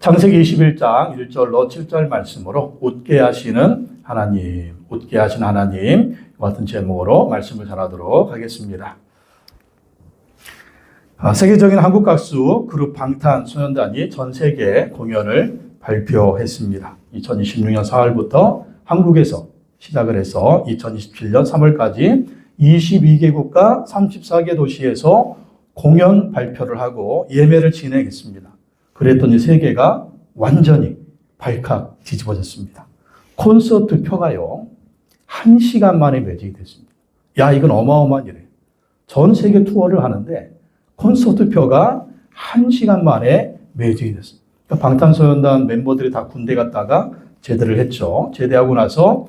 창세기 21장 1절로 7절 말씀으로 웃게 하시는 하나님, 웃게 하신 하나님 같은 제목으로 말씀을 전하도록 하겠습니다. 세계적인 한국 가수 그룹 방탄소년단이 전 세계 공연을 발표했습니다. 2026년 4월부터 한국에서 시작을 해서 2027년 3월까지 22개국과 34개 도시에서 공연 발표를 하고 예매를 진행했습니다. 그랬더니 세계가 완전히 발칵 뒤집어졌습니다. 콘서트 표가요, 1시간 만에 매진이 됐습니다. 야, 이건 어마어마한 일이에요. 전 세계 투어를 하는데 콘서트 표가 1시간 만에 매진이 됐습니다. 그러니까 방탄소년단 멤버들이 다 군대 갔다가 제대를 했죠. 제대하고 나서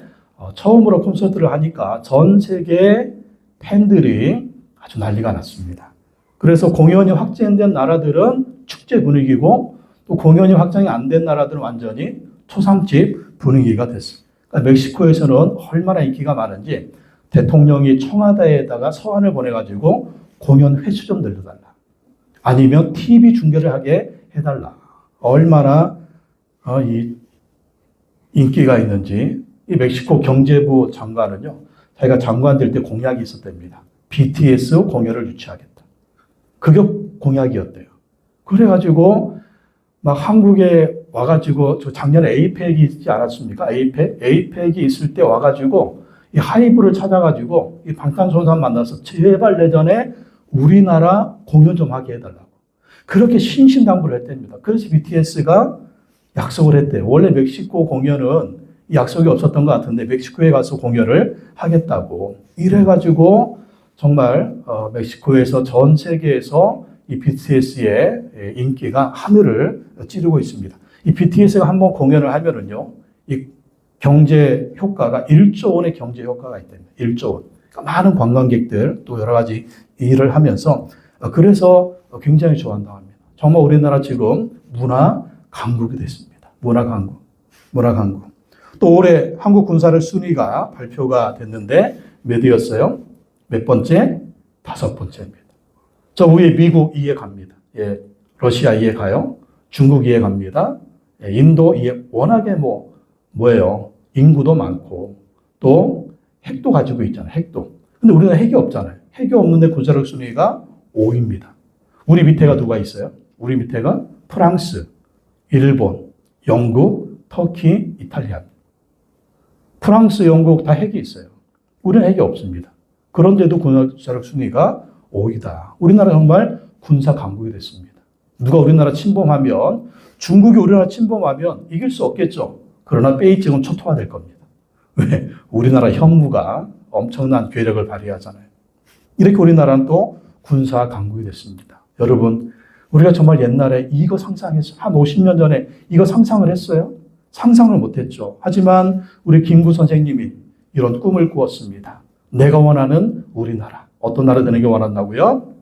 처음으로 콘서트를 하니까 전 세계 팬들이 아주 난리가 났습니다. 그래서 공연이 확정된 나라들은 축제 분위기고 또 공연이 확정이 안 된 나라들은 완전히 초상집 분위기가 됐습니다. 그러니까 멕시코에서는 얼마나 인기가 많은지 대통령이 청와대에다가 서한을 보내가지고 공연 횟수 좀 늘려달라. 아니면 TV 중계를 하게 해달라. 얼마나 이 인기가 있는지. 이 멕시코 경제부 장관은요, 자기가 장관 될 때 공약이 있었답니다. BTS 공연을 유치하겠다. 그게 공약이었대요. 그래가지고 막 한국에 와가지고 저 작년에 에이펙이 있지 않았습니까? 에이펙이 있을 때 와가지고 이 하이브를 찾아가지고 이 방탄소년단 만나서 제발 내전에 우리나라 공연 좀 하게 해달라고. 그렇게 신신당부를 했답니다. 그래서 BTS가 약속을 했대요. 원래 멕시코 공연은 약속이 없었던 것 같은데 멕시코에 가서 공연을 하겠다고. 이래가지고 정말 멕시코에서 전 세계에서 이 BTS의 인기가 하늘을 찌르고 있습니다. 이 BTS가 한번 공연을 하면은요, 이 경제 효과가 1조 원의 경제 효과가 있답니다. 1조 원. 그러니까 많은 관광객들 또 여러 가지 일을 하면서 그래서 굉장히 좋아한다고 합니다. 정말 우리나라 지금 문화 강국이 됐습니다. 문화 강국. 또 올해 한국 군사력 순위가 발표가 됐는데 몇 위였어요? 몇 번째? 5번째입니다. 저 위에 미국 2에 갑니다. 예, 러시아 2에 가요. 중국 2에 갑니다. 예, 인도 2에 워낙에 뭐예요? 인구도 많고 또 핵도 가지고 있잖아요. 핵도. 근데 우리는 핵이 없잖아요. 핵이 없는데 군사력 순위가 5위입니다. 우리 밑에가 누가 있어요? 우리 밑에가 프랑스, 일본, 영국, 터키, 이탈리아. 프랑스, 영국 다 핵이 있어요. 우리는 핵이 없습니다. 그런데도 군사력 순위가 5위다. 우리나라 정말 군사 강국이 됐습니다. 누가 우리나라 침범하면, 중국이 우리나라 침범하면 이길 수 없겠죠. 그러나 베이징은 초토화될 겁니다. 왜? 우리나라 현무가 엄청난 괴력을 발휘하잖아요. 이렇게 우리나라는 또 군사 강국이 됐습니다. 여러분, 우리가 정말 옛날에 이거 상상했어요. 한 50년 전에 이거 상상을 했어요? 상상을 못했죠. 하지만 우리 김구 선생님이 이런 꿈을 꾸었습니다. 내가 원하는 우리나라. 어떤 나라 되는 게 원한다고요?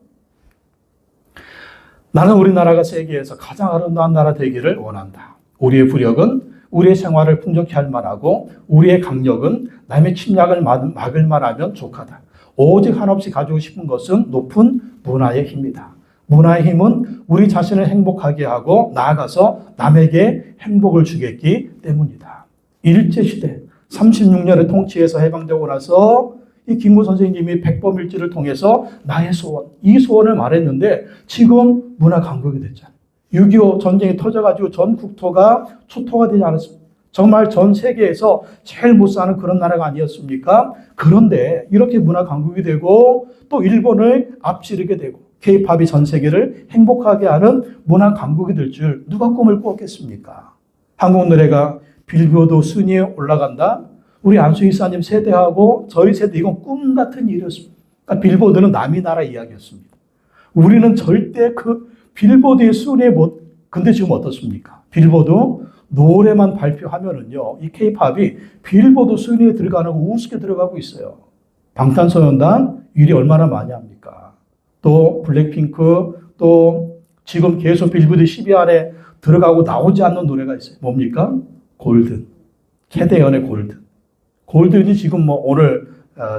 나는 우리나라가 세계에서 가장 아름다운 나라 되기를 원한다. 우리의 부력은 우리의 생활을 풍족히 할 만하고 우리의 강력은 남의 침략을 막을 만하면 족하다. 오직 한없이 가지고 싶은 것은 높은 문화의 힘이다. 문화의 힘은 우리 자신을 행복하게 하고 나아가서 남에게 행복을 주겠기 때문이다. 일제시대 36년의 통치에서 해방되고 나서 이 김구 선생님이 백범일지를 통해서 나의 소원, 이 소원을 말했는데 지금 문화 강국이 됐잖아요. 6.25 전쟁이 터져가지고 전 국토가 초토가 되지 않았습니까? 정말 전 세계에서 제일 못 사는 그런 나라가 아니었습니까? 그런데 이렇게 문화 강국이 되고 또 일본을 앞지르게 되고 K-팝이 전 세계를 행복하게 하는 문화 강국이 될 줄 누가 꿈을 꾸었겠습니까? 한국 노래가 빌보드 순위에 올라간다? 우리 안수희 사님 세대하고 저희 세대 이건 꿈 같은 일이었습니다. 그러니까 빌보드는 남이 나라 이야기였습니다. 우리는 절대 그 빌보드의 순위에 근데 지금 어떻습니까? 빌보드 노래만 발표하면은요, 이 K-팝이 빌보드 순위에 들어가고 우습게 들어가고 있어요. 방탄소년단 일이 얼마나 많이 합니까? 또 블랙핑크, 또 지금 계속 빌보드 10위 안에 들어가고 나오지 않는 노래가 있어요. 뭡니까? 골든. 캐대연의 골든. 골든이 지금 오늘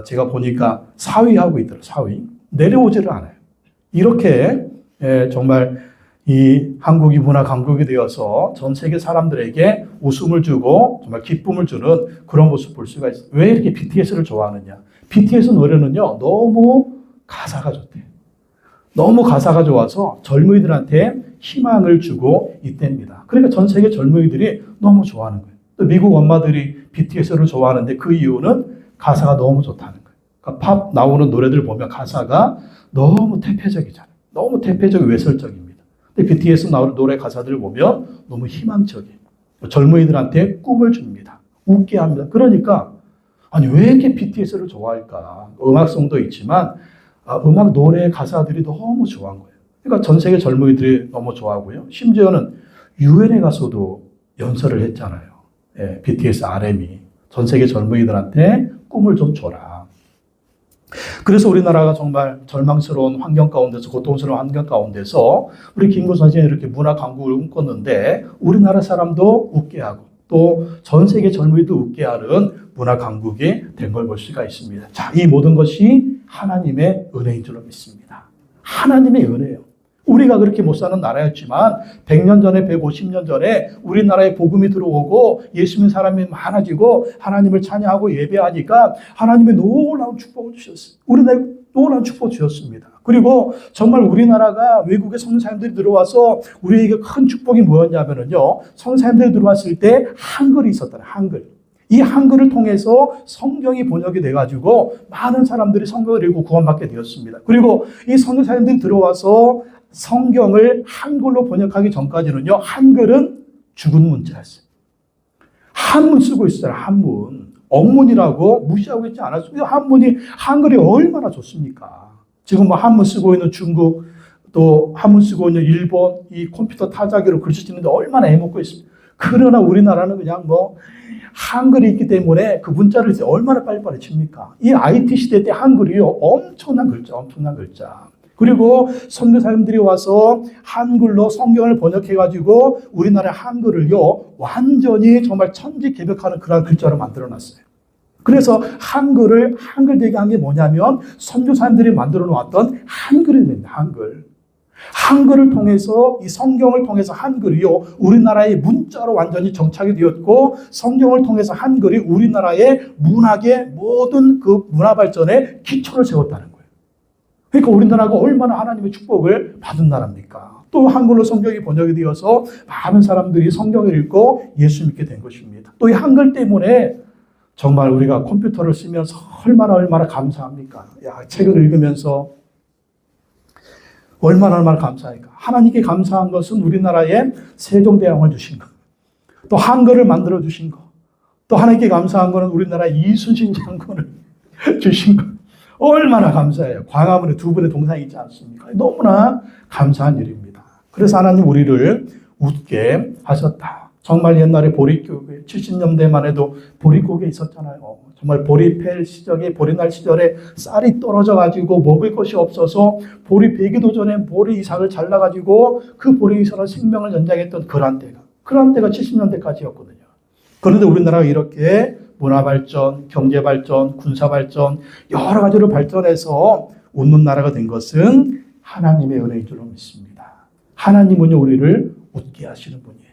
제가 보니까 4위 하고 있더라고요. 4위. 내려오지를 않아요. 이렇게 정말 이 한국이 문화 강국이 되어서 전 세계 사람들에게 웃음을 주고 정말 기쁨을 주는 그런 모습 볼 수가 있어요. 왜 이렇게 BTS를 좋아하느냐? BTS 노래는요, 너무 가사가 좋대요. 너무 가사가 좋아서 젊은이들한테 희망을 주고 있답니다. 그러니까 전 세계 젊은이들이 너무 좋아하는 거예요. 또 미국 엄마들이 BTS를 좋아하는데 그 이유는 가사가 너무 좋다는 거예요. 그러니까 팝 나오는 노래들 보면 가사가 너무 태폐적이잖아요. 너무 태폐적이고 외설적입니다. 근데 BTS 나오는 노래 가사들을 보면 너무 희망적이에요. 젊은이들한테 꿈을 줍니다. 웃게 합니다. 그러니까 아니 왜 이렇게 BTS를 좋아할까? 음악성도 있지만 음악 노래 가사들이 너무 좋아한 거예요. 그러니까 전 세계 젊은이들이 너무 좋아하고요. 심지어는 유엔에 가서도 연설을 했잖아요. 예, BTS RM이 전 세계 젊은이들한테 꿈을 좀 줘라. 그래서 우리나라가 정말 절망스러운 환경 가운데서 고통스러운 환경 가운데서 우리 김구 선생님이 이렇게 문화 강국을 꿈꿨는데 우리나라 사람도 웃게 하고 또 전 세계 젊은이도 웃게 하는 문화 강국이 된 걸 볼 수가 있습니다. 자, 이 모든 것이 하나님의 은혜인 줄로 믿습니다. 하나님의 은혜예요. 우리가 그렇게 못 사는 나라였지만 100년 전에 150년 전에 우리나라에 복음이 들어오고 예수 믿는 사람이 많아지고 하나님을 찬양하고 예배하니까 하나님의 놀라운 축복을 주셨어요. 우리나라에 놀라운 축복을 주셨습니다. 그리고 정말 우리나라가 외국의 선교사님들이 들어와서 우리에게 큰 축복이 뭐였냐면요. 선교사님들이 들어왔을 때 한글이 있었잖아요. 한글. 이 한글을 통해서 성경이 번역이 돼가지고 많은 사람들이 성경을 읽고 구원받게 되었습니다. 그리고 이 선교사님들이 들어와서 성경을 한글로 번역하기 전까지는요, 한글은 죽은 문자였어요. 한문 쓰고 있어요, 한문. 언문이라고 무시하고 있지 않았어요. 한문이, 한글이 얼마나 좋습니까? 지금 뭐 한문 쓰고 있는 중국, 또 한문 쓰고 있는 일본, 이 컴퓨터 타자기로 글씨 쓰는데 얼마나 애먹고 있습니다. 그러나 우리나라는 그냥 뭐, 한글이 있기 때문에 그 문자를 얼마나 빨리빨리 칩니까? 이 IT 시대 때 한글이요, 엄청난 글자, 엄청난 글자. 그리고 선교사님들이 와서 한글로 성경을 번역해가지고 우리나라 한글을요, 완전히 정말 천지개벽하는 그런 글자로 만들어놨어요. 그래서 한글을 한글되게 한 게 뭐냐면 선교사님들이 만들어 놓았던 한글이 됩니다. 한글. 한글을 통해서 이 성경을 통해서 한글이요 우리나라의 문자로 완전히 정착이 되었고 성경을 통해서 한글이 우리나라의 문학의 모든 그 문화 발전에 기초를 세웠다는 거예요. 그러니까 우리나라가 얼마나 하나님의 축복을 받은 나라입니까? 또 한글로 성경이 번역이 되어서 많은 사람들이 성경을 읽고 예수 믿게 된 것입니다. 또 이 한글 때문에 정말 우리가 컴퓨터를 쓰면서 얼마나 감사합니까? 야, 책을 읽으면서 얼마나 감사할까? 하나님께 감사한 것은 우리나라에 세종대왕을 주신 것, 또 한글을 만들어 주신 것, 또 하나님께 감사한 것은 우리나라 이순신 장군을 주신 것. 얼마나 감사해요. 광화문에 두 분의 동상이 있지 않습니까? 너무나 감사한 일입니다. 그래서 하나님 우리를 웃게 하셨다. 정말 옛날에 보릿교회 70년대만 해도 보릿고개 있었잖아요. 정말 보리 팰 시절에 보리날 시절에 쌀이 떨어져가지고 먹을 것이 없어서 보리 베기도 전에 보리 이삭을 잘라가지고 그 보리 이삭으로 생명을 연장했던 그런 때가 70년대까지였거든요. 그런데 우리나라가 이렇게 문화 발전, 경제 발전, 군사 발전 여러 가지로 발전해서 웃는 나라가 된 것은 하나님의 은혜인 줄로 믿습니다. 하나님은요 우리를 웃게 하시는 분이에요.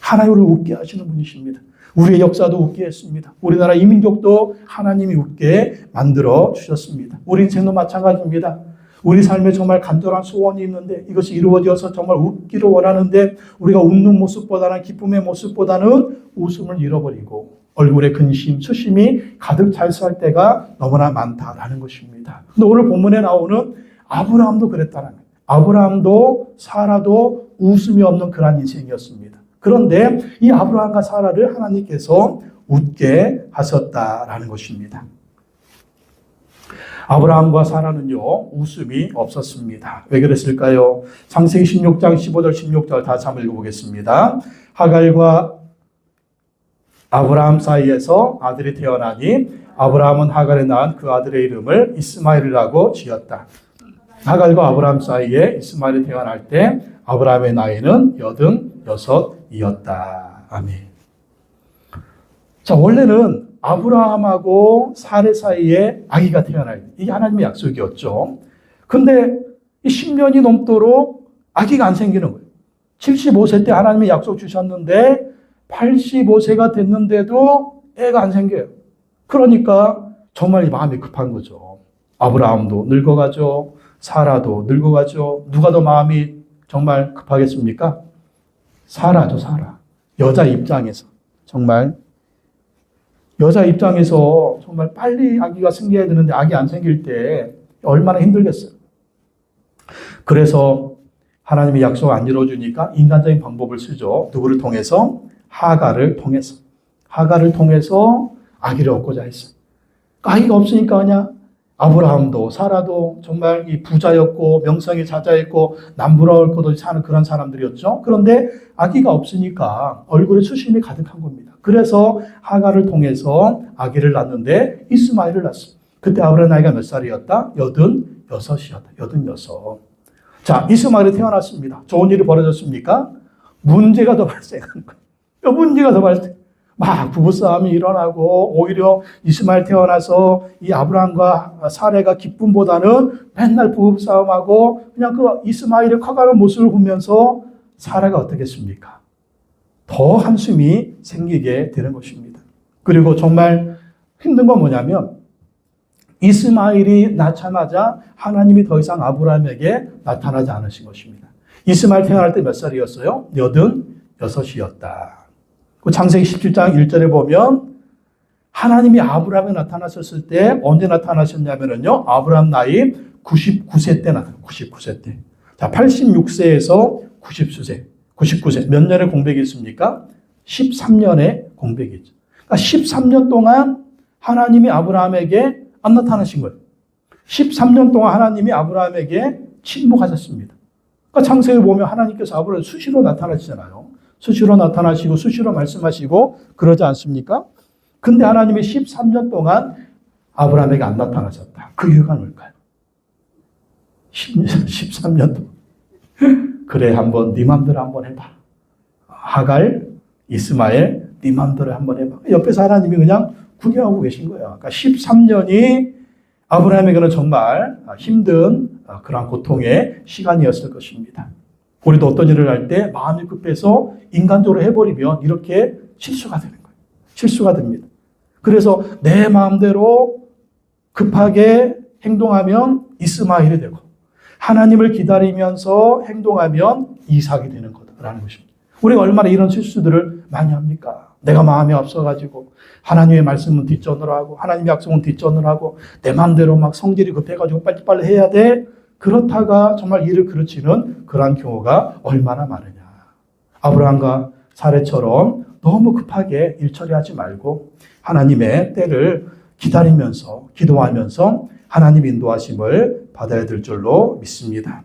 하나님을 웃게 하시는 분이십니다. 우리의 역사도 웃게 했습니다. 우리나라 이민족도 하나님이 웃게 만들어 주셨습니다. 우리 인생도 마찬가지입니다. 우리 삶에 정말 간절한 소원이 있는데 이것이 이루어져서 정말 웃기를 원하는데 우리가 웃는 모습보다는 기쁨의 모습보다는 웃음을 잃어버리고 얼굴에 근심, 수심이 가득 찰수할 때가 너무나 많다라는 것입니다. 근데 오늘 본문에 나오는 아브라함도 그랬다는 거예요. 아브라함도 사라도 웃음이 없는 그런 인생이었습니다. 그런데 이 아브라함과 사라를 하나님께서 웃게 하셨다라는 것입니다. 아브라함과 사라는요 웃음이 없었습니다. 왜 그랬을까요? 창세기 16장 15절 16절 다시 한번 읽어보겠습니다. 하갈과 아브라함 사이에서 아들이 태어나니 아브라함은 하갈에 낳은 그 아들의 이름을 이스마엘이라고 지었다. 하갈과 아브라함 사이에 이스마엘이 태어날 때 아브라함의 나이는 86이었다. 아멘. 자, 원래는 아브라함하고 사레 사이에 아기가 태어날 때 이게 하나님의 약속이었죠. 근데 10년이 넘도록 아기가 안 생기는 거예요. 75세 때 하나님이 약속 주셨는데 85세가 됐는데도 애가 안 생겨요. 그러니까 정말 마음이 급한 거죠. 아브라함도 늙어가죠. 사라도 늙어가죠. 누가 더 마음이 정말 급하겠습니까? 사라죠, 사라. 여자 입장에서 정말 빨리 아기가 생겨야 되는데 아기 안 생길 때 얼마나 힘들겠어요. 그래서 하나님이 약속 안 이루어주니까 인간적인 방법을 쓰죠. 누구를 통해서? 하가를 통해서 아기를 얻고자 했어요. 아기가 없으니까 그냥 아브라함도 사라도 정말 이 부자였고 명성이 자자했고 남부러울 것도 사는 그런 사람들이었죠. 그런데 아기가 없으니까 얼굴에 수심이 가득한 겁니다. 그래서 하가를 통해서 아기를 낳는데 이스마엘을 낳았어요. 그때 아브라함 나이가 몇 살이었다? 86이었다. 86. 자, 이스마엘이 태어났습니다. 좋은 일이 벌어졌습니까? 문제가 더 발생하는 거예요. 문제가 더 발생. 막 부부싸움이 일어나고 오히려 이스마엘 태어나서 이 아브라함과 사레가 기쁨보다는 맨날 부부싸움하고 그냥 그 이스마엘의 커가는 모습을 보면서 사라가 어떻겠습니까? 더 한숨이 생기게 되는 것입니다. 그리고 정말 힘든 건 뭐냐면 이스마엘이 낳자마자 하나님이 더 이상 아브라함에게 나타나지 않으신 것입니다. 이스마엘 태어날 때 몇 살이었어요? 86이었다. 창세기 17장 1절에 보면 하나님이 아브라함에 나타나셨을 때 언제 나타나셨냐면요. 아브라함 나이 99세 때 나타났어요. 99세 때. 자, 86세에서 99세. 몇 년의 공백이 있습니까? 13년의 공백이 있죠. 그러니까 13년 동안 하나님이 아브라함에게 안 나타나신 거예요. 13년 동안 하나님이 아브라함에게 침묵하셨습니다. 그러니까 창세기 보면 하나님께서 아브라함에 수시로 나타나시잖아요. 수시로 나타나시고 수시로 말씀하시고 그러지 않습니까? 근데 하나님이 13년 동안 아브라함에게 안 나타나셨다. 그 이유가 뭘까요? 13년 동안. 그래, 한번 네 맘대로 한번 해봐. 하갈, 이스마엘, 네 맘대로 한번 해봐. 옆에서 하나님이 그냥 구경하고 계신 거예요. 그러니까 13년이 아브라함에게는 정말 힘든 그런 고통의 시간이었을 것입니다. 우리도 어떤 일을 할 때 마음이 급해서 인간적으로 해버리면 이렇게 실수가 되는 거예요. 실수가 됩니다. 그래서 내 마음대로 급하게 행동하면 이스마엘이 되고 하나님을 기다리면서 행동하면 이삭이 되는 거다라는 것입니다. 우리가 얼마나 이런 실수들을 많이 합니까? 내가 마음이 앞서가지고 하나님의 말씀은 뒷전으로 하고 하나님의 약속은 뒷전으로 하고 내 마음대로 막 성질이 급해가지고 빨리빨리 해야 돼. 그렇다가 정말 일을 그르치는 그러한 경우가 얼마나 많으냐. 아브라함과 사레처럼 너무 급하게 일 처리하지 말고 하나님의 때를 기다리면서 기도하면서 하나님 인도하심을 받아야 될 줄로 믿습니다.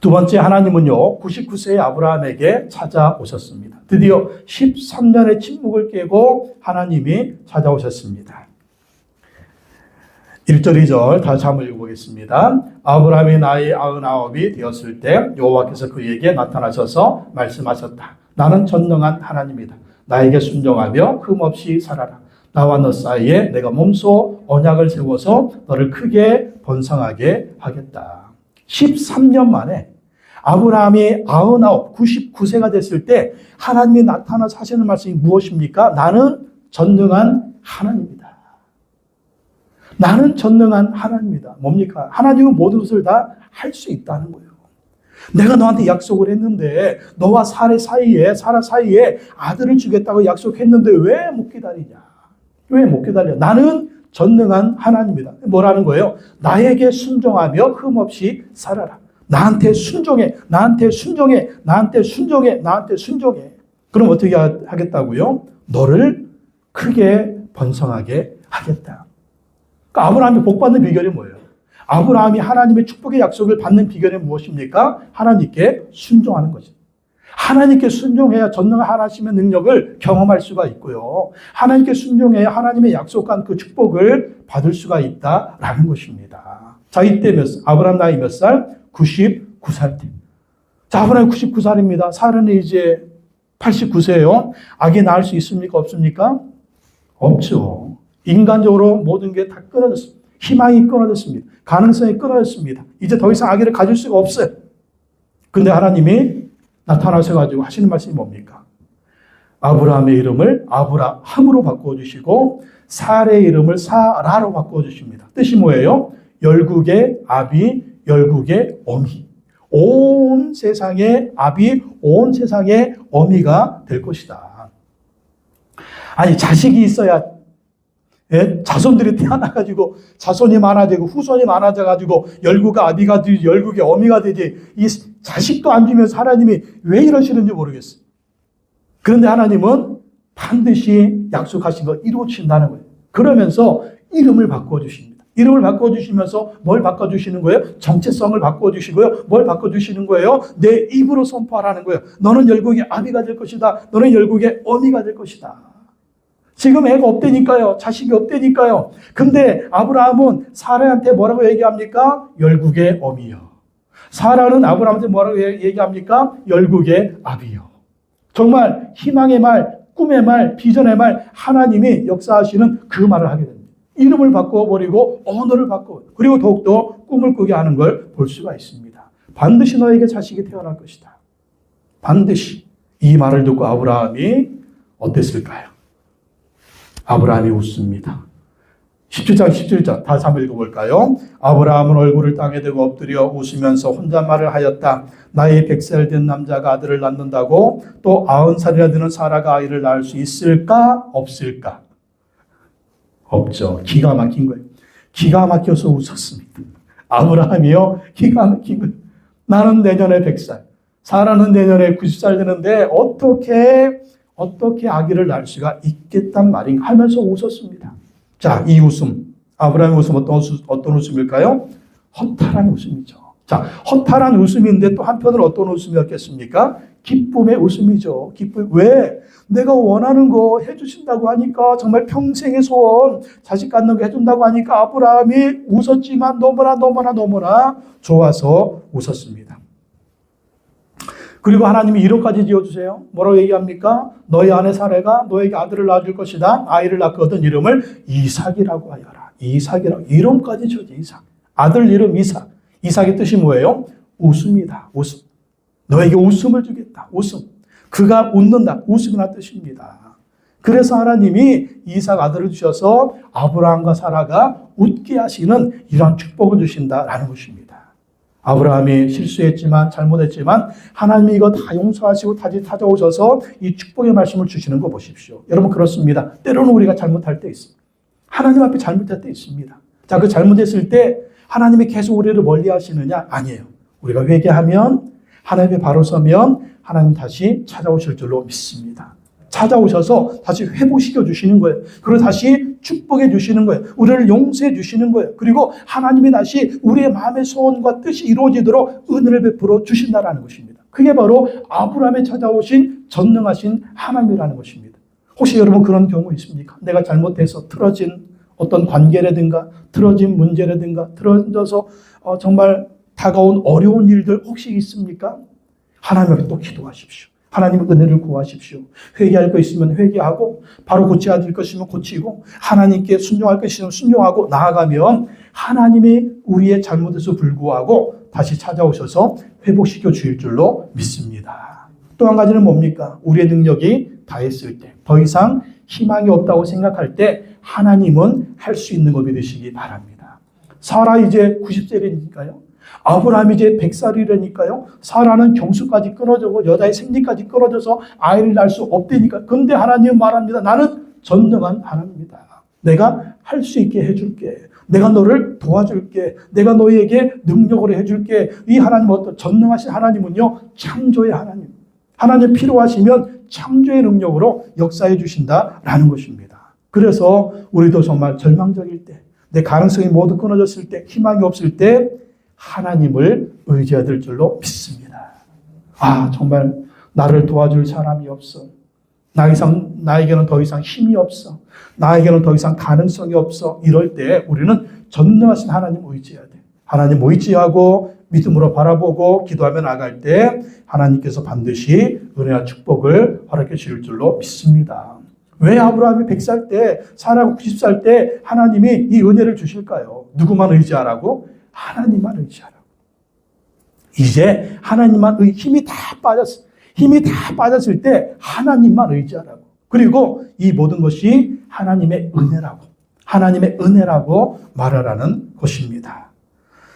두 번째, 하나님은요 99세의 아브라함에게 찾아오셨습니다. 드디어 13년의 침묵을 깨고 하나님이 찾아오셨습니다. 1절, 2절 다시 한번 읽어보겠습니다. 아브라함이 나이 99이 되었을 때 여호와께서 그에게 나타나셔서 말씀하셨다. 나는 전능한 하나님이다. 나에게 순종하며 흠없이 살아라. 나와 너 사이에 내가 몸소 언약을 세워서 너를 크게 번성하게 하겠다. 13년 만에 아브라함이 99세가 됐을 때 하나님이 나타나서 하시는 말씀이 무엇입니까? 나는 전능한 하나님이다. 나는 전능한 하나님이다. 뭡니까? 하나님은 모든 것을 다 할 수 있다는 거예요. 내가 너한테 약속을 했는데 너와 사라 사이에 아들을 주겠다고 약속했는데 왜 못 기다리냐? 왜 못 기다려? 나는 전능한 하나님이다. 뭐라는 거예요? 나에게 순종하며 흠없이 살아라. 나한테 순종해. 나한테 순종해. 나한테 순종해. 나한테 순종해. 그럼 어떻게 하겠다고요? 너를 크게 번성하게 하겠다. 그러니까 아브라함이 복받는 비결이 뭐예요? 아브라함이 하나님의 축복의 약속을 받는 비결이 무엇입니까? 하나님께 순종하는 거죠. 하나님께 순종해야 전능한 하나님의 능력을 경험할 수가 있고요. 하나님께 순종해야 하나님의 약속한 그 축복을 받을 수가 있다라는 것입니다. 자, 이때 아브라함 나이 몇 살? 99살 때. 자, 아브라함 99살입니다. 사라는 이제 89세예요. 아기 낳을 수 있습니까? 없습니까? 없죠. 인간적으로 모든 게 다 끊어졌습니다. 희망이 끊어졌습니다. 가능성이 끊어졌습니다. 이제 더 이상 아기를 가질 수가 없어요. 근데 하나님이 나타나셔가지고 하시는 말씀이 뭡니까? 아브라함의 이름을 아브라함으로 바꿔주시고 사라의 이름을 사라로 바꿔주십니다. 뜻이 뭐예요? 열국의 아비, 열국의 어미. 온 세상의 아비, 온 세상의 어미가 될 것이다. 아니, 자식이 있어야 자손들이 태어나가지고 자손이 많아지고 후손이 많아져가지고 열국의 아비가 되지, 열국의 어미가 되지. 이 자식도 안 주면서 하나님이 왜 이러시는지 모르겠어요. 그런데 하나님은 반드시 약속하신 거 이루어진다는 거예요. 그러면서 이름을 바꿔주십니다. 이름을 바꿔주시면서 뭘 바꿔주시는 거예요? 정체성을 바꿔주시고요. 뭘 바꿔주시는 거예요? 내 입으로 선포하라는 거예요. 너는 열국의 아비가 될 것이다. 너는 열국의 어미가 될 것이다. 지금 애가 없다니까요. 자식이 없다니까요. 근데 아브라함은 사라한테 뭐라고 얘기합니까? 열국의 어미요. 사라는 아브라함한테 뭐라고 얘기합니까? 열국의 아비요. 정말 희망의 말, 꿈의 말, 비전의 말, 하나님이 역사하시는 그 말을 하게 됩니다. 이름을 바꿔버리고 언어를 바꿔, 그리고 더욱더 꿈을 꾸게 하는 걸 볼 수가 있습니다. 반드시 너에게 자식이 태어날 것이다. 반드시. 이 말을 듣고 아브라함이 어땠을까요? 아브라함이 웃습니다. 17장 17절 다시 한번 읽어볼까요? 아브라함은 얼굴을 땅에 대고 엎드려 웃으면서 혼잣말을 하였다. 나이 100살 된 남자가 아들을 낳는다고 또 90살이나 되는 사라가 아이를 낳을 수 있을까? 없을까? 없죠. 기가 막힌 거예요. 기가 막혀서 웃었습니다. 아브라함이요, 기가 막힌 거예요. 나는 내년에 100살, 사라는 내년에 90살 되는데 어떻게 아기를 낳을 수가 있겠단 말인가 하면서 웃었습니다. 자, 이 웃음, 아브라함의 웃음 어떤 웃음일까요? 허탈한 웃음이죠. 자, 허탈한 웃음인데 또 한편으로 어떤 웃음이었겠습니까? 기쁨의 웃음이죠. 기쁨. 왜? 내가 원하는 거 해주신다고 하니까, 정말 평생의 소원, 자식 갖는 거 해준다고 하니까 아브라함이 웃었지만 너무나 좋아서 웃었습니다. 그리고 하나님이 이름까지 지어주세요. 뭐라고 얘기합니까? 너희 아내 사라가 너에게 아들을 낳아줄 것이다. 아이를 낳거든 이름을 이삭이라고 하여라. 이삭이라고. 이름까지 지어줘. 이삭. 아들 이름 이삭. 이삭의 뜻이 뭐예요? 웃음이다. 웃음. 너에게 웃음을 주겠다. 웃음. 그가 웃는다. 웃음이라는 뜻입니다. 그래서 하나님이 이삭 아들을 주셔서 아브라함과 사라가 웃게 하시는 이러한 축복을 주신다라는 것입니다. 아브라함이 실수했지만 잘못했지만 하나님이 이거 다 용서하시고 다시 찾아오셔서 이 축복의 말씀을 주시는 거 보십시오. 여러분 그렇습니다. 때로는 우리가 잘못할 때 있습니다. 하나님 앞에 잘못할 때 있습니다. 자, 그 잘못했을 때 하나님이 계속 우리를 멀리 하시느냐? 아니에요. 우리가 회개하면 하나님 앞에 바로 서면 하나님 다시 찾아오실 줄로 믿습니다. 찾아오셔서 다시 회복시켜 주시는 거예요. 그리고 다시 축복해 주시는 거예요. 우리를 용서해 주시는 거예요. 그리고 하나님이 다시 우리의 마음의 소원과 뜻이 이루어지도록 은혜를 베풀어 주신다라는 것입니다. 그게 바로 아브라함에 찾아오신 전능하신 하나님이라는 것입니다. 혹시 여러분 그런 경우 있습니까? 내가 잘못해서 틀어진 어떤 관계라든가 틀어진 문제라든가 틀어져서 정말 다가온 어려운 일들 혹시 있습니까? 하나님 앞에 또 기도하십시오. 하나님의 은혜를 구하십시오. 회개할 것 있으면 회개하고 바로 고쳐야 될 것이면 고치고 하나님께 순종할 것 있으면 순종하고 나아가면 하나님이 우리의 잘못에서 불구하고 다시 찾아오셔서 회복시켜 주실 줄로 믿습니다. 또 한 가지는 뭡니까? 우리의 능력이 다했을 때, 더 이상 희망이 없다고 생각할 때 하나님은 할 수 있는 거 믿으시기 바랍니다. 사라 이제 90세니까요. 아브라함이 이제 100살이라니까요. 사라는 경수까지 끊어지고 여자의 생리까지 끊어져서 아이를 낳을 수 없다니까. 근데 하나님은 말합니다. 나는 전능한 하나님이다. 내가 할 수 있게 해줄게. 내가 너를 도와줄게. 내가 너희에게 능력으로 해줄게. 이 하나님 어떤 전능하신 하나님은요. 창조의 하나님. 하나님 필요하시면 창조의 능력으로 역사해 주신다라는 것입니다. 그래서 우리도 정말 절망적일 때, 내 가능성이 모두 끊어졌을 때, 희망이 없을 때 하나님을 의지해야 될 줄로 믿습니다. 아, 정말 나를 도와줄 사람이 없어. 나에게는 더 이상 힘이 없어. 나에게는 더 이상 가능성이 없어. 이럴 때 우리는 전능하신 하나님 의지해야 돼. 하나님 의지하고 믿음으로 바라보고 기도하며 나갈 때 하나님께서 반드시 은혜와 축복을 허락해 주실 줄로 믿습니다. 왜 아브라함이 100살 때, 사라가 90살 때 하나님이 이 은혜를 주실까요? 누구만 의지하라고? 하나님만 의지하라고. 이제 하나님만 힘이 다 빠졌어. 힘이 다 빠졌을 때 하나님만 의지하라고. 그리고 이 모든 것이 하나님의 은혜라고 말하라는 것입니다.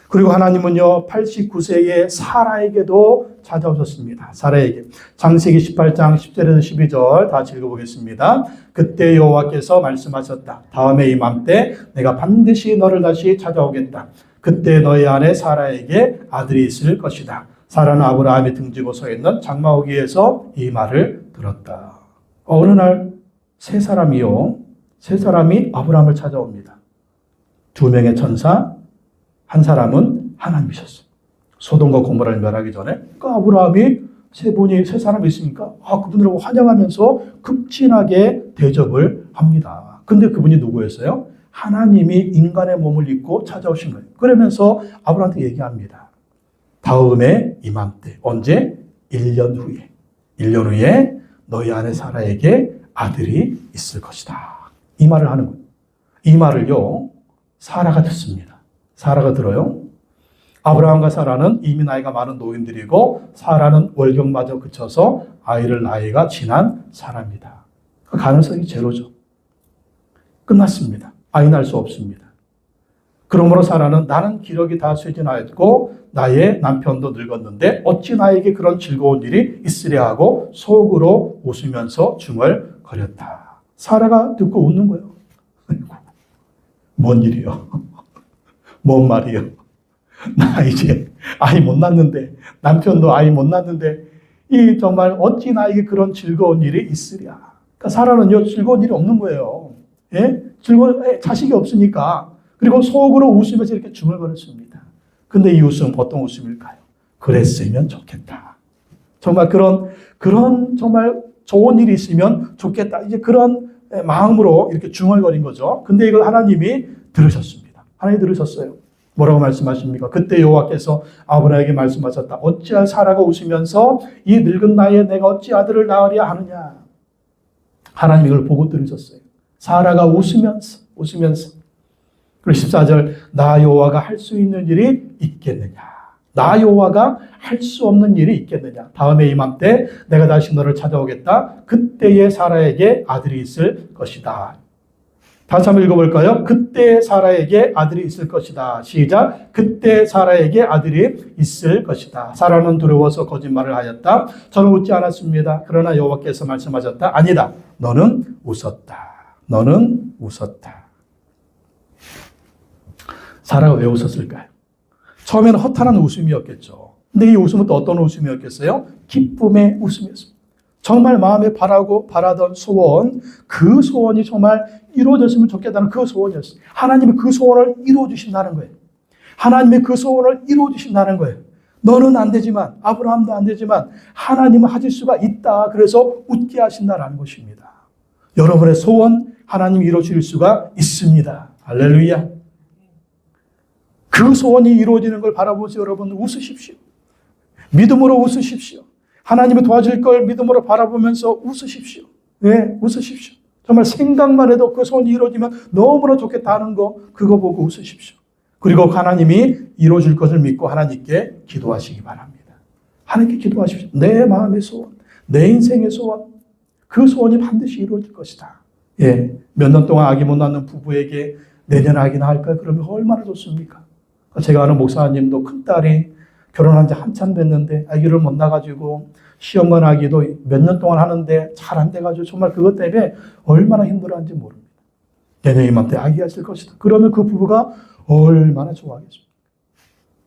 그리고 하나님은요, 89세의 사라에게도 찾아오셨습니다. 사라에게. 창세기 18장 10절에서 12절 다 읽어보겠습니다. 그때 여호와께서 말씀하셨다. 다음에 이맘때 내가 반드시 너를 다시 찾아오겠다. 그때 너의 아내 사라에게 아들이 있을 것이다. 사라는 아브라함이 등지고 서 있는 장막위에서 이 말을 들었다. 어느 날 세 사람이 아브라함을 찾아옵니다. 두 명의 천사, 한 사람은 하나님이셨어요. 소돔과 고모라를 멸하기 전에 아브라함이 세 사람이 있으니까 그분들하고 환영하면서 극진하게 대접을 합니다. 근데 그분이 누구였어요? 하나님이 인간의 몸을 입고 찾아오신 거예요. 그러면서 아브라함한테 얘기합니다. 다음에 이맘때, 언제? 1년 후에 너희 아내 사라에게 아들이 있을 것이다. 이 말을 하는 거예요. 이 말을요, 사라가 듣습니다. 사라가 들어요. 아브라함과 사라는 이미 나이가 많은 노인들이고 사라는 월경마저 그쳐서 아이를 나이가 지난 사람이다. 그 가능성이 제로죠. 끝났습니다. 아이 낳을 수 없습니다. 그러므로 사라는 나는 기력이 다 쇠진하였고 나의 남편도 늙었는데 어찌 나에게 그런 즐거운 일이 있으랴 하고 속으로 웃으면서 중얼거렸다. 사라가 듣고 웃는 거예요. 뭔 일이요? 뭔 말이요? 나 이제 아이 못 낳는데, 남편도 아이 못 낳는데, 이 정말 어찌 나에게 그런 즐거운 일이 있으랴. 그러니까 사라는요, 즐거운 일이 없는 거예요. 예? 자식이 없으니까. 그리고 속으로 웃으면서 이렇게 중얼거렸습니다. 근데 이 웃음 어떤 웃음일까요? 그랬으면 좋겠다. 정말 그런 정말 좋은 일이 있으면 좋겠다. 이제 그런 마음으로 이렇게 중얼거린 거죠. 근데 이걸 하나님이 들으셨습니다. 하나님이 들으셨어요. 뭐라고 말씀하십니까? 그때 여호와께서 아브라함에게 말씀하셨다. 어찌할 사라가 웃으면서 이 늙은 나이에 내가 어찌 아들을 낳으랴 하느냐. 하나님이 이걸 보고 들으셨어요. 사라가 웃으면서. 그리고 14절, 나 여호와가 할 수 있는 일이 있겠느냐. 나 여호와가 할 수 없는 일이 있겠느냐. 다음에 이맘때 내가 다시 너를 찾아오겠다. 그때에 사라에게 아들이 있을 것이다. 다시 한번 읽어볼까요? 그때 사라에게 아들이 있을 것이다. 시작. 그때 사라에게 아들이 있을 것이다. 사라는 두려워서 거짓말을 하였다. 저는 웃지 않았습니다. 그러나 여호와께서 말씀하셨다. 아니다. 너는 웃었다. 사라가 왜 웃었을까요? 처음에는 허탈한 웃음이었겠죠. 근데 이 웃음은 또 어떤 웃음이었겠어요? 기쁨의 웃음이었습니다. 정말 마음에 바라던 소원, 그 소원이 정말 이루어졌으면 좋겠다는 그 소원이었어요. 하나님이 그 소원을 이루어주신다는 거예요. 하나님이 그 소원을 이루어주신다는 거예요. 너는 안 되지만, 아브라함도 안 되지만 하나님은 하실 수가 있다. 그래서 웃게 하신다라는 것입니다. 여러분의 소원 하나님이 이루어질 수가 있습니다. 할렐루야. 그 소원이 이루어지는 걸 바라보면서 여러분 웃으십시오. 믿음으로 웃으십시오. 하나님이 도와줄 걸 믿음으로 바라보면서 웃으십시오. 네, 웃으십시오. 정말 생각만 해도 그 소원이 이루어지면 너무나 좋겠다는 거, 그거 보고 웃으십시오. 그리고 하나님이 이루어질 것을 믿고 하나님께 기도하시기 바랍니다. 하나님께 기도하십시오. 내 마음의 소원, 내 인생의 소원, 그 소원이 반드시 이루어질 것이다. 예, 몇 년 동안 아기 못 낳는 부부에게 내년 아기 낳을까요? 그러면 얼마나 좋습니까? 제가 아는 목사님도 큰딸이 결혼한 지 한참 됐는데 아기를 못 낳아가지고 시험관 아기도 몇 년 동안 하는데 잘 안 돼가지고 정말 그것 때문에 얼마나 힘들어하는지 모릅니다. 내년 이맘때 아기 하실 것이다. 그러면 그 부부가 얼마나 좋아하겠습니까?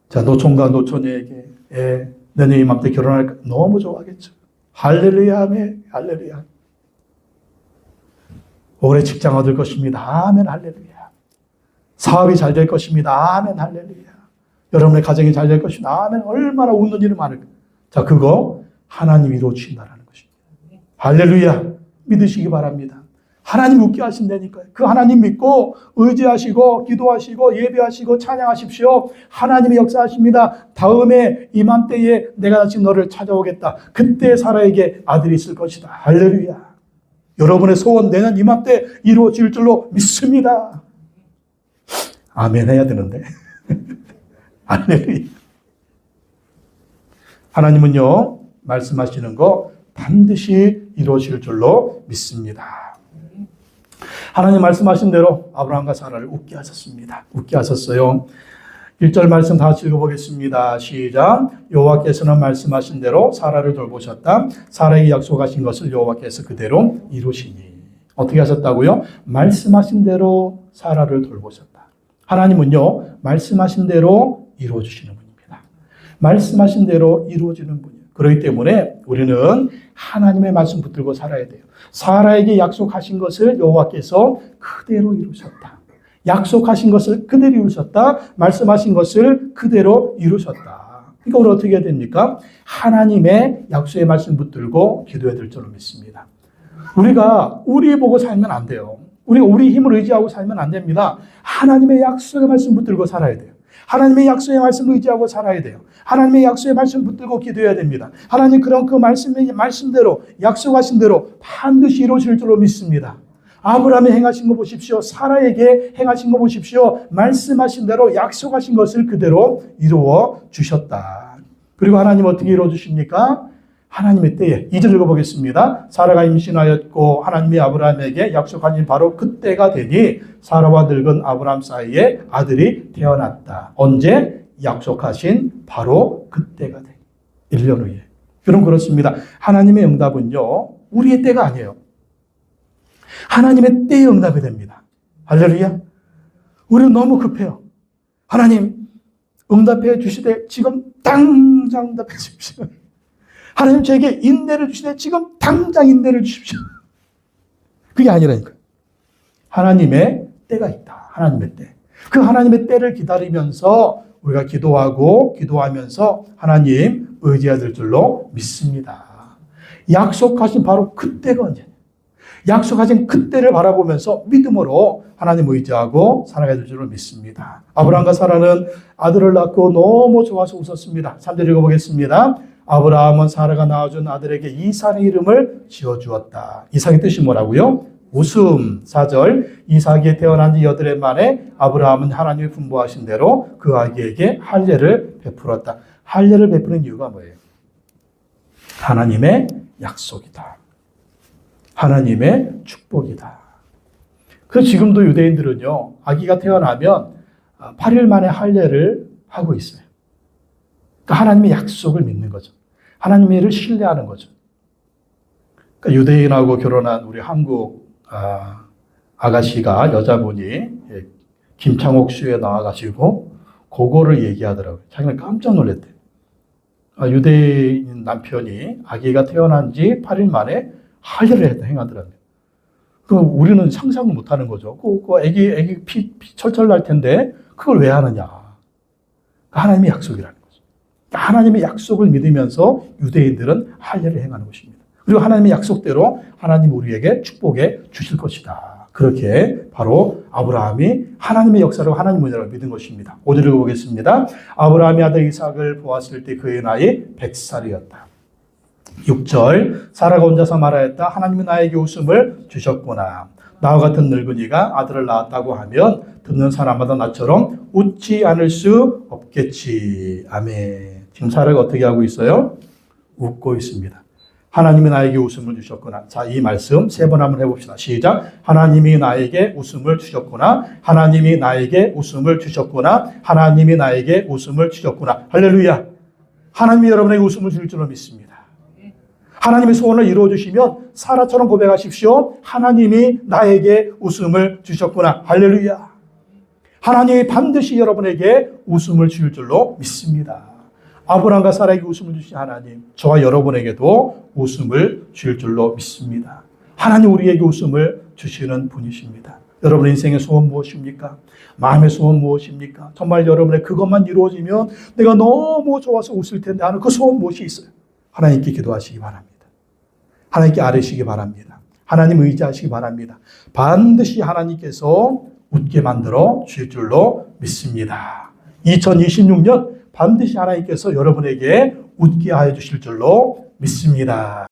자, 노총과 노처녀에게 내년 이맘때 결혼할까? 너무 좋아하겠죠. 할렐루야 하며 할렐루야. 올해 직장 얻을 것입니다. 아멘 할렐루야. 사업이 잘 될 것입니다. 아멘 할렐루야. 여러분의 가정이 잘 될 것입니다. 아멘. 얼마나 웃는 일이 많을까. 자, 그거 하나님이 이루어주신다는 것입니다. 할렐루야. 믿으시기 바랍니다. 하나님 웃게 하신다니까요. 그 하나님 믿고 의지하시고 기도하시고 예배하시고 찬양하십시오. 하나님이 역사하십니다. 다음에 이맘때에 내가 다시 너를 찾아오겠다. 그때 사라에게 아들이 있을 것이다. 할렐루야. 여러분의 소원 내년 이맘때 이루어질 줄로 믿습니다. 아멘 해야 되는데. 할렐루야. 하나님은요, 말씀하시는 거 반드시 이루어질 줄로 믿습니다. 하나님 말씀하신 대로 아브라함과 사라를 웃게 하셨습니다. 웃게 하셨어요. 1절 말씀 다시 읽어보겠습니다. 시작. 여호와께서는 말씀하신 대로 사라를 돌보셨다. 사라에게 약속하신 것을 여호와께서 그대로 이루시니. 어떻게 하셨다고요? 말씀하신 대로 사라를 돌보셨다. 하나님은요, 말씀하신 대로 이루어주시는 분입니다. 말씀하신 대로 이루어지는 분이에요. 그렇기 때문에 우리는 하나님의 말씀 붙들고 살아야 돼요. 사라에게 약속하신 것을 여호와께서 그대로 이루셨다. 약속하신 것을 그대로 이루셨다. 말씀하신 것을 그대로 이루셨다. 그러니까 우리 어떻게 해야 됩니까? 하나님의 약속의 말씀 붙들고 기도해야 될 줄로 믿습니다. 우리가 우리 보고 살면 안 돼요. 우리가 우리 힘을 의지하고 살면 안 됩니다. 하나님의 약속의 말씀 붙들고 살아야 돼요. 하나님의 약속의 말씀을 의지하고 살아야 돼요. 하나님의 약속의 말씀 붙들고 기도해야 됩니다. 하나님 그런 그 말씀대로 약속하신 대로 반드시 이루어질 줄로 믿습니다. 아브라함이 행하신 거 보십시오. 사라에게 행하신 거 보십시오. 말씀하신 대로 약속하신 것을 그대로 이루어 주셨다. 그리고 하나님 어떻게 이루어 주십니까? 하나님의 때에 2절 읽어보겠습니다. 사라가 임신하였고 하나님이 아브라함에게 약속하신 바로 그때가 되니 사라와 늙은 아브라함 사이에 아들이 태어났다. 언제? 약속하신 바로 그때가 되니 1년 후에. 그럼 그렇습니다. 하나님의 응답은요, 우리의 때가 아니에요. 하나님의 때에 응답이 됩니다. 할렐루야. 우리는 너무 급해요. 하나님 응답해 주시되 지금 당장 응답해 주십시오. 하나님 저에게 인내를 주시되 지금 당장 인내를 주십시오. 그게 아니라니까요. 하나님의 때가 있다. 하나님의 때. 그 하나님의 때를 기다리면서 우리가 기도하면서 하나님 의지해야 될 줄로 믿습니다. 약속하신 바로 그때가 언제냐. 약속하신 그때를 바라보면서 믿음으로 하나님 의지하고 살아가야 될 줄로 믿습니다. 아브라함과 사라는 아들을 낳고 너무 좋아서 웃었습니다. 3절 읽어보겠습니다. 아브라함은 사라가 낳아준 아들에게 이삭의 이름을 지어주었다. 이삭의 뜻이 뭐라고요? 웃음. 4절 이삭이 태어난 지 8해 만에 아브라함은 하나님이 분부하신 대로 그 아기에게 할례를 베풀었다. 할례를 베푸는 이유가 뭐예요? 하나님의 약속이다. 하나님의 축복이다. 그래서 지금도 유대인들은요, 아기가 태어나면 8일 만에 할례를 하고 있어요. 그러니까 하나님의 약속을 믿는 거죠. 하나님의 일을 신뢰하는 거죠. 그러니까 유대인하고 결혼한 우리 한국 아가씨가 여자분이 김창옥 쇼에 나와가지고 그거를 얘기하더라고요. 자기는 깜짝 놀랐대요. 유대인 남편이 아기가 태어난 지 8일 만에 할례를 행하더라고요. 우리는 상상을 못하는 거죠. 애기 피 철철 날 텐데 그걸 왜 하느냐. 하나님의 약속이라는 거죠. 하나님의 약속을 믿으면서 유대인들은 할례를 행하는 것입니다. 그리고 하나님의 약속대로 하나님 우리에게 축복해 주실 것이다. 그렇게 바로 아브라함이 하나님의 역사를 하나님 문제를 믿은 것입니다. 5절 읽어보겠습니다. 아브라함이 아들 이삭을 보았을 때 그의 나이 100살이었다. 6절 사라가 혼자서 말하였다. 하나님이 나에게 웃음을 주셨구나. 나와 같은 늙은이가 아들을 낳았다고 하면 듣는 사람마다 나처럼 웃지 않을 수 없겠지. 아멘. 지금 사라가 어떻게 하고 있어요? 웃고 있습니다. 하나님이 나에게 웃음을 주셨구나. 자, 이 말씀 3번 한번 해봅시다. 시작. 하나님이 나에게 웃음을 주셨구나. 하나님이 나에게 웃음을 주셨구나. 하나님이 나에게 웃음을 주셨구나. 할렐루야. 하나님이 여러분에게 웃음을 줄 줄로 믿습니다. 하나님의 소원을 이루어주시면 사라처럼 고백하십시오. 하나님이 나에게 웃음을 주셨구나. 할렐루야. 하나님이 반드시 여러분에게 웃음을 줄 줄로 믿습니다. 아브라함과 사라에게 웃음을 주신 하나님, 저와 여러분에게도 웃음을 줄 줄로 믿습니다. 하나님 우리에게 웃음을 주시는 분이십니다. 여러분의 인생의 소원 무엇입니까? 마음의 소원 무엇입니까? 정말 여러분의 그것만 이루어지면 내가 너무 좋아서 웃을 텐데 하는 그 소원 무엇이 있어요? 하나님께 기도하시기 바랍니다. 하나님께 아뢰시기 바랍니다. 하나님 의지하시기 바랍니다. 반드시 하나님께서 웃게 만들어 주실 줄로 믿습니다. 2026년 반드시 하나님께서 여러분에게 웃게 하여 주실 줄로 믿습니다.